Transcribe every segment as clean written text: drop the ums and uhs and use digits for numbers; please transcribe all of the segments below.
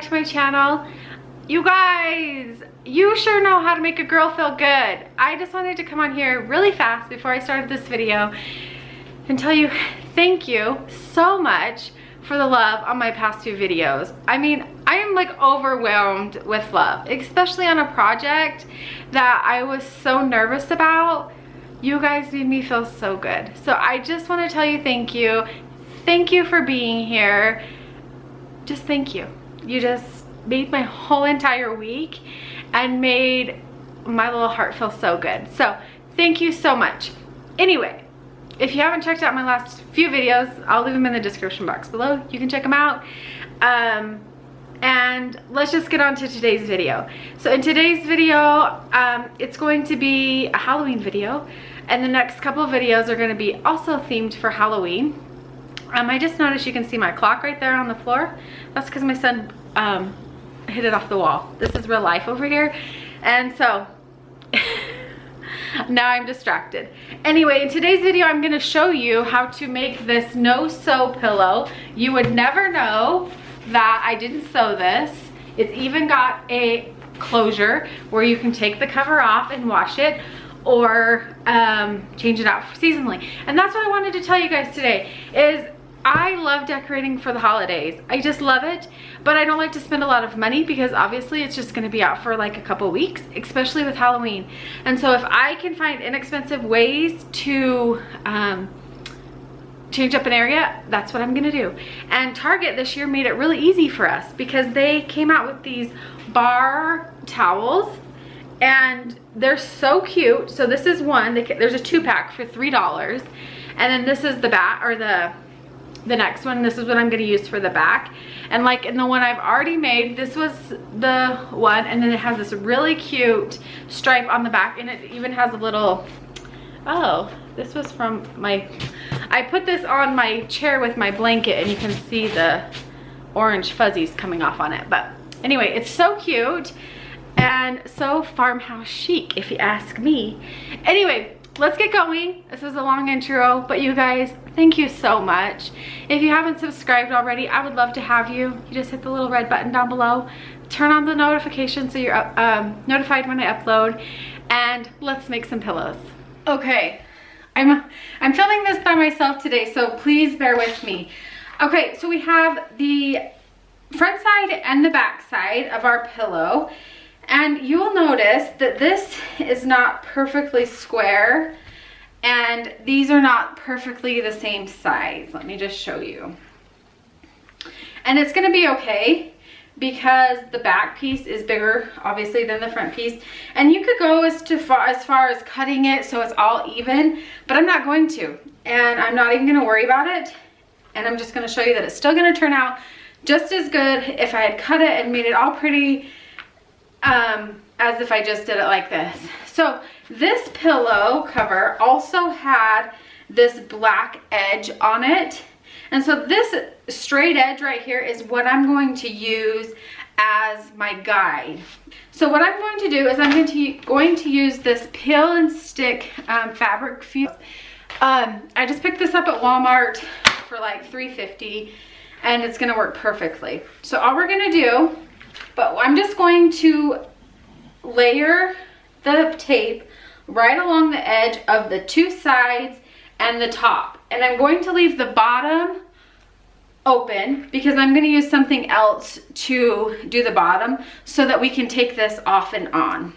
back to my channel. You guys, you sure know how to make a girl feel good. I just wanted to come on here really fast before I started this video and tell you thank you so much for the love on my past two videos. I mean, I am like overwhelmed with love, especially on a project that I was so nervous about. You guys made me feel so good. So I just want to tell you thank you. Thank you for being here. Just thank you. You just made my whole entire week and made my little heart feel so good. So thank you so much. Anyway, if you haven't checked out my last few videos, I'll leave them in the description box below. You can check them out. And let's just get on to today's video. So in today's video, it's going to be a Halloween video, and the next couple of videos are going to be also themed for Halloween. I just noticed you can see my clock right there on the floor. That's because my son hit it off the wall. This is real life over here, and so now I'm distracted. Anyway, in today's video, I'm going to show you how to make this no-sew pillow. You would never know that I didn't sew this. It's even got a closure where you can take the cover off and wash it, or change it out seasonally. And that's what I wanted to tell you guys today is I love decorating for the holidays. I just love it, but I don't like to spend a lot of money because obviously it's just going to be out for like a couple weeks, especially with Halloween. And so if I can find inexpensive ways to change up an area, that's what I'm gonna do. And Target this year made it really easy for us because they came out with these bar towels, and they're so cute. So this is one, there's a 2-pack for $3, and then this is the back, or the next one. This is what I'm gonna use for the back. And like in the one I've already made, this was the one, and then it has this really cute stripe on the back, and it even has a little, oh, this was from I put this on my chair with my blanket, and you can see the orange fuzzies coming off on it. But anyway, it's so cute and so farmhouse chic, if you ask me. Anyway, let's get going. This was a long intro, but you guys, thank you so much. If you haven't subscribed already, I would love to have you. You just hit the little red button down below, turn on the notifications so you're notified when I upload, and let's make some pillows. Okay, I'm filming this by myself today, so please bear with me. Okay, so we have the front side and the back side of our pillow, and you will notice that this is not perfectly square, and these are not perfectly the same size. Let me just show you. And it's gonna be okay because the back piece is bigger, obviously, than the front piece. And you could go as far as cutting it so it's all even, but I'm not going to. And I'm not even gonna worry about it. And I'm just gonna show you that it's still gonna turn out just as good if I had cut it and made it all pretty as if I just did it like this. So this pillow cover also had this black edge on it. And so this straight edge right here is what I'm going to use as my guide. So what I'm going to do is I'm going to use this peel and stick fabric fuse. I just picked this up at Walmart for like $3.50, and it's gonna work perfectly. So all we're gonna do, but I'm just going to layer the tape right along the edge of the two sides and the top. And I'm going to leave the bottom open because I'm going to use something else to do the bottom so that we can take this off and on.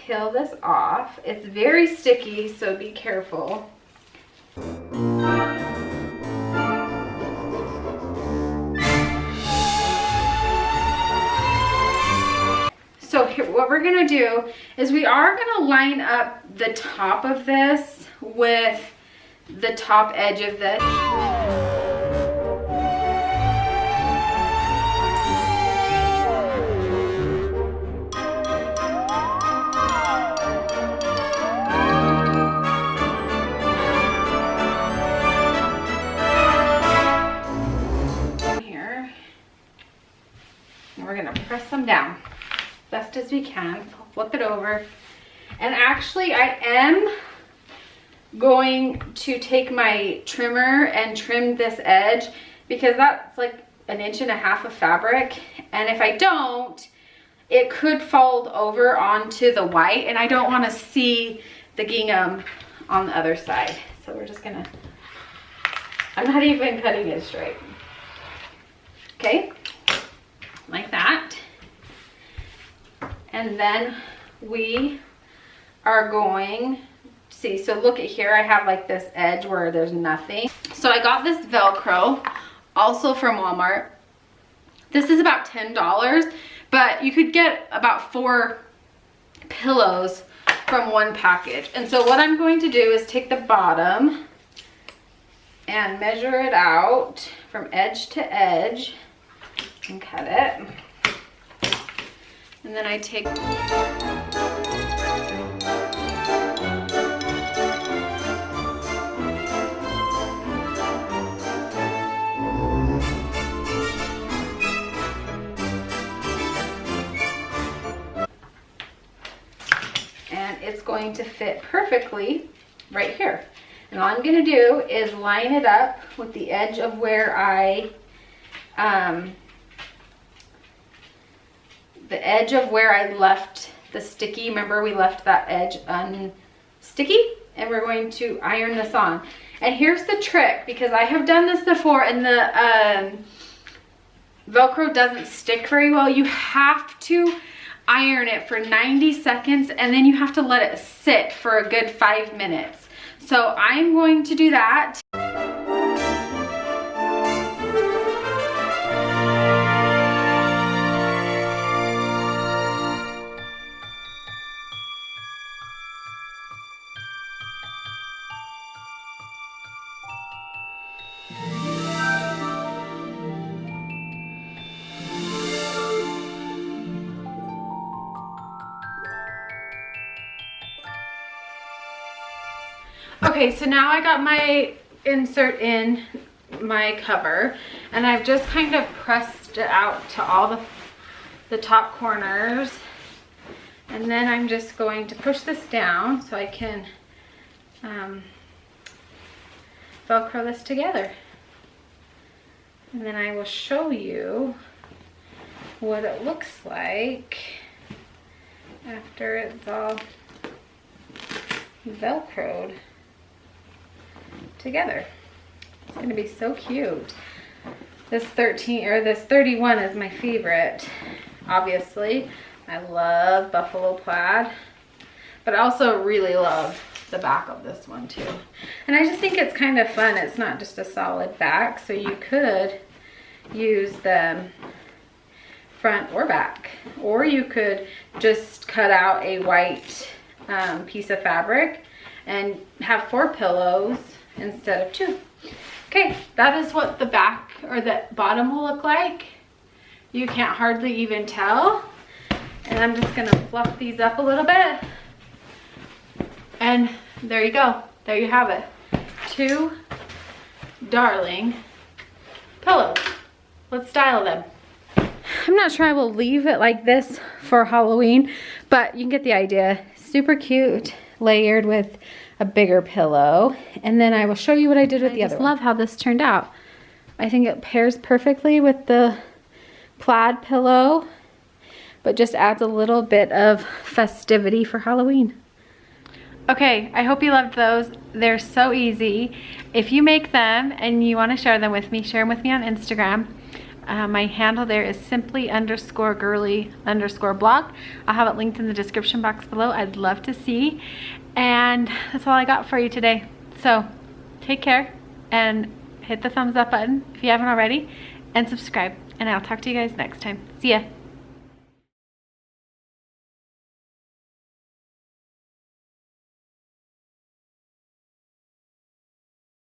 Peel this off. It's very sticky, so be careful. So what we're gonna do is we are gonna line up the top of this with the top edge of this. Here. And we're gonna press them down best as we can. Flip it over. And actually I am going to take my trimmer and trim this edge because that's like 1.5 inches of fabric, and if I don't, it could fold over onto the white, and I don't want to see the gingham on the other side. So we're just gonna, I'm not even cutting it straight. Okay, like that. And then we are going, see, so look at here, I have like this edge where there's nothing. So I got this Velcro also from Walmart. This is about $10, but you could get about 4 pillows from one package. And so what I'm going to do is take the bottom and measure it out from edge to edge and cut it. And then I take and it's going to fit perfectly right here. And all I'm going to do is line it up with the edge of where I left the sticky. Remember, we left that edge unsticky, and we're going to iron this on. And here's the trick, because I have done this before and the Velcro doesn't stick very well. You have to iron it for 90 seconds and then you have to let it sit for a good 5 minutes. So I'm going to do that. Okay, so now I got my insert in my cover, and I've just kind of pressed it out to all the top corners, and then I'm just going to push this down so I can Velcro this together. And then I will show you what it looks like after it's all Velcroed together. It's going to be so cute. This 31 is my favorite, obviously. I love buffalo plaid, but I also really love the back of this one too. And I just think it's kind of fun. It's not just a solid back, so you could use the front or back, or you could just cut out a white piece of fabric and have 4 pillows instead of 2. Okay, that is what the back or the bottom will look like. You can't hardly even tell. And I'm just gonna fluff these up a little bit. And there you go. There you have it. 2 darling pillows. Let's style them. I'm not sure I will leave it like this for Halloween, but you can get the idea. Super cute, layered with a bigger pillow. And then I will show you what I did with the other one. I just love how this turned out. I think it pairs perfectly with the plaid pillow, but just adds a little bit of festivity for Halloween. Okay, I hope you loved those. They're so easy. If you make them and you want to share them with me, share them with me on Instagram. My handle there is simply_girly_blog. I'll have it linked in the description box below. I'd love to see. And that's all I got for you today. So take care and hit the thumbs up button if you haven't already, and subscribe. And I'll talk to you guys next time. See ya.